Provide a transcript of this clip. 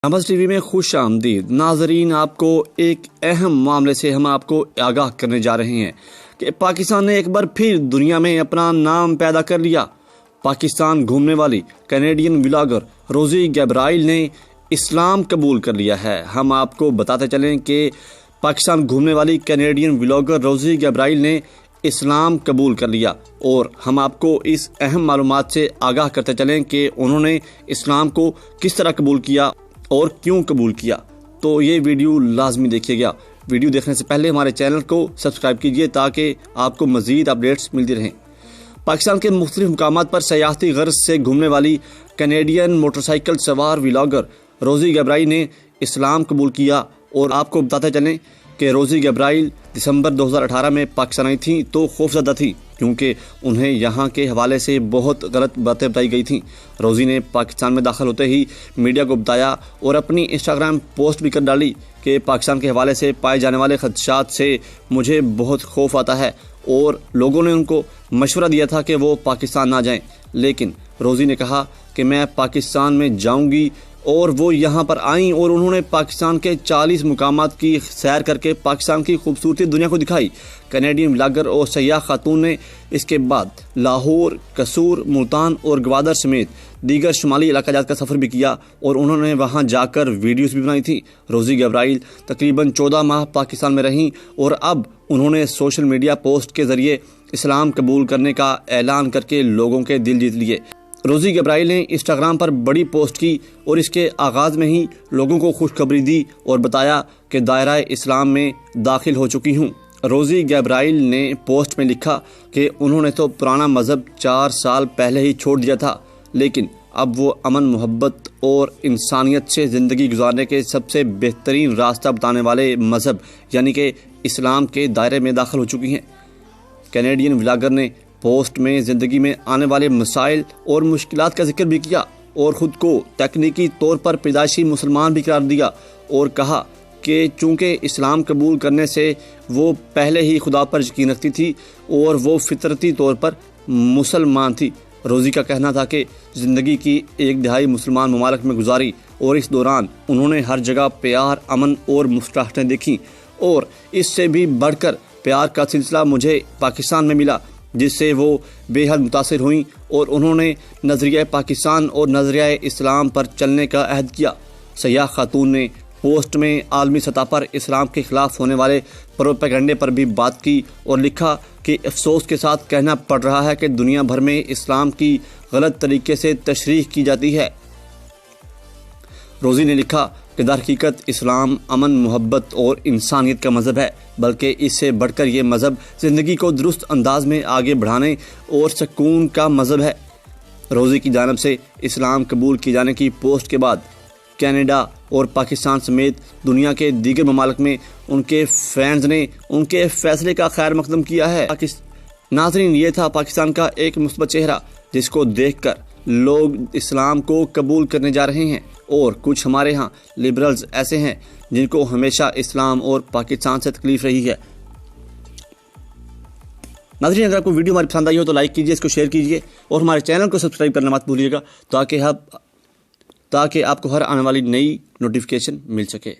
نماز T V میں خوش آمدید ناظرین، آپ کو ایک اہم معاملے سے ہم آپ کو آگاہ کرنے جا رہے ہیں کہ پاکستان نے ایک بار پھر دنیا میں اپنا نام پیدا کر لیا۔ پاکستان گھومنے والی کینیڈین ولاگر روزی گیبرائیل نے اسلام قبول کر لیا ہے۔ ہم آپ کو بتاتے چلیں کہ پاکستان گھومنے والی کینیڈین ولاگر روزی گیبرائیل نے اسلام قبول کر لیا، اور ہم آپ کو اس اہم معلومات سے آگاہ کرتے چلیں کہ انہوں نے اسلام کو کس طرح قبول کیا اور کیوں قبول کیا۔ تو یہ ویڈیو لازمی دیکھیے گا۔ ویڈیو دیکھنے سے پہلے ہمارے چینل کو سبسکرائب کیجئے تاکہ آپ کو مزید اپڈیٹس ملتی رہیں۔ پاکستان کے مختلف مقامات پر سیاحتی غرض سے گھومنے والی کینیڈین موٹر سائیکل سوار ولاگر روزی گیبرائیل نے اسلام قبول کیا، اور آپ کو بتاتے چلیں کہ روزی گیبرائیل دسمبر 2018 میں پاکستان آئی تھیں تو خوفزدہ تھیں، کیونکہ انہیں یہاں کے حوالے سے بہت غلط باتیں بتائی گئی تھیں۔ روزی نے پاکستان میں داخل ہوتے ہی میڈیا کو بتایا اور اپنی انسٹاگرام پوسٹ بھی کر ڈالی کہ پاکستان کے حوالے سے پائے جانے والے خدشات سے مجھے بہت خوف آتا ہے، اور لوگوں نے ان کو مشورہ دیا تھا کہ وہ پاکستان نہ جائیں، لیکن روزی نے کہا کہ میں پاکستان میں جاؤں گی، اور وہ یہاں پر آئیں اور انہوں نے پاکستان کے 40 مقامات کی سیر کر کے پاکستان کی خوبصورتی دنیا کو دکھائی۔ کینیڈین ولاگر اور سیاح خاتون نے اس کے بعد لاہور، قصور، ملتان اور گوادر سمیت دیگر شمالی علاقہ جات کا سفر بھی کیا، اور انہوں نے وہاں جا کر ویڈیوز بھی بنائی تھیں۔ روزی گیبرائیل تقریباً 14 ماہ پاکستان میں رہیں، اور اب انہوں نے سوشل میڈیا پوسٹ کے ذریعے اسلام قبول کرنے کا اعلان کر کے لوگوں کے دل جیت لیے۔ روزی گیبرائیل نے انسٹاگرام پر بڑی پوسٹ کی اور اس کے آغاز میں ہی لوگوں کو خوشخبری دی اور بتایا کہ دائرہ اسلام میں داخل ہو چکی ہوں۔ روزی گیبرائیل نے پوسٹ میں لکھا کہ انہوں نے تو پرانا مذہب 4 سال پہلے ہی چھوڑ دیا تھا، لیکن اب وہ امن، محبت اور انسانیت سے زندگی گزارنے کے سب سے بہترین راستہ بتانے والے مذہب یعنی کہ اسلام کے دائرے میں داخل ہو چکی ہیں۔ کینیڈین ولاگر نے پوسٹ میں زندگی میں آنے والے مسائل اور مشکلات کا ذکر بھی کیا، اور خود کو تکنیکی طور پر پیدائشی مسلمان بھی قرار دیا، اور کہا کہ چونکہ اسلام قبول کرنے سے وہ پہلے ہی خدا پر یقین رکھتی تھی اور وہ فطرتی طور پر مسلمان تھی۔ روزی کا کہنا تھا کہ زندگی کی 1/2 مسلمان ممالک میں گزاری، اور اس دوران انہوں نے ہر جگہ پیار، امن اور مسکراہٹیں دیکھیں، اور اس سے بھی بڑھ کر پیار کا سلسلہ مجھے پاکستان میں ملا، جس سے وہ بے حد متاثر ہوئیں، اور انہوں نے نظریہ پاکستان اور نظریہ اسلام پر چلنے کا عہد کیا۔ سیاح خاتون نے پوسٹ میں عالمی سطح پر اسلام کے خلاف ہونے والے پروپیگنڈے پر بھی بات کی، اور لکھا کہ افسوس کے ساتھ کہنا پڑ رہا ہے کہ دنیا بھر میں اسلام کی غلط طریقے سے تشریح کی جاتی ہے۔ روزی نے لکھا کہ در حقیقت اسلام امن، محبت اور انسانیت کا مذہب ہے، بلکہ اس سے بڑھ کر یہ مذہب زندگی کو درست انداز میں آگے بڑھانے اور سکون کا مذہب ہے۔ روزی کی جانب سے اسلام قبول کیے جانے کی پوسٹ کے بعد کینیڈا اور پاکستان سمیت دنیا کے دیگر ممالک میں ان کے فینز نے ان کے فیصلے کا خیر مقدم کیا ہے۔ ناظرین، یہ تھا پاکستان کا ایک مثبت چہرہ جس کو دیکھ کر لوگ اسلام کو قبول کرنے جا رہے ہیں، اور کچھ ہمارے ہاں لبرلز ایسے ہیں جن کو ہمیشہ اسلام اور پاکستان سے تکلیف رہی ہے۔ ناظرین، اگر آپ کو ویڈیو ہماری پسند آئی ہو تو لائک کیجئے، اس کو شیئر کیجئے، اور ہمارے چینل کو سبسکرائب کرنا مت بھولیے گا تاکہ آپ کو ہر آنے والی نئی نوٹیفیکیشن مل سکے۔